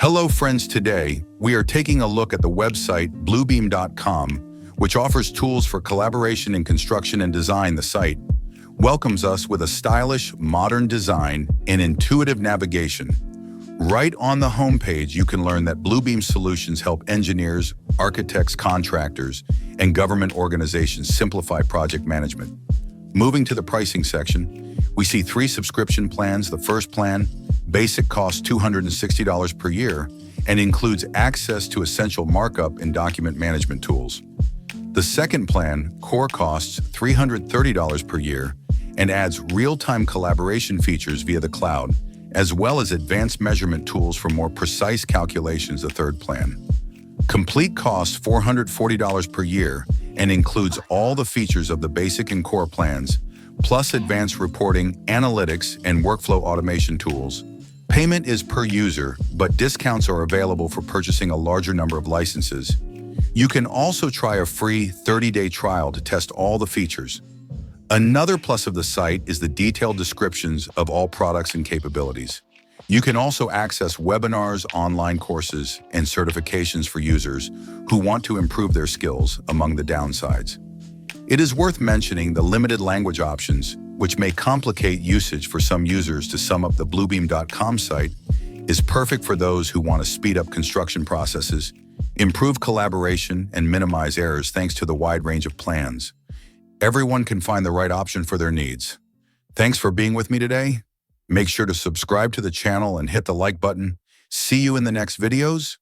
Hello friends, today we are taking a look at the website Bluebeam.com, which offers tools for collaboration in construction and design. The site welcomes us with a stylish, modern design and intuitive navigation. Right on the homepage, you can learn that Bluebeam solutions help engineers, architects, contractors, and government organizations simplify project management. Moving to the pricing section, we see 3 subscription plans. The first plan, basic, costs $260 per year and includes access to essential markup and document management tools. The second plan, core, costs $330 per year and adds real-time collaboration features via the cloud, as well as advanced measurement tools for more precise calculations. The third plan, complete, costs $440 per year and includes all the features of the basic and core plans, plus advanced reporting, analytics, and workflow automation tools. Payment is per user, but discounts are available for purchasing a larger number of licenses. You can also try a free 30-day trial to test all the features. Another plus of the site is the detailed descriptions of all products and capabilities. You can also access webinars, online courses, and certifications for users who want to improve their skills. Among the downsides, it is worth mentioning the limited language options, which may complicate usage for some users. To sum up, the Bluebeam.com site is perfect for those who want to speed up construction processes, improve collaboration, and minimize errors. Thanks to the wide range of plans, everyone can find the right option for their needs. Thanks for being with me today. Make sure to subscribe to the channel and hit the like button. See you in the next videos.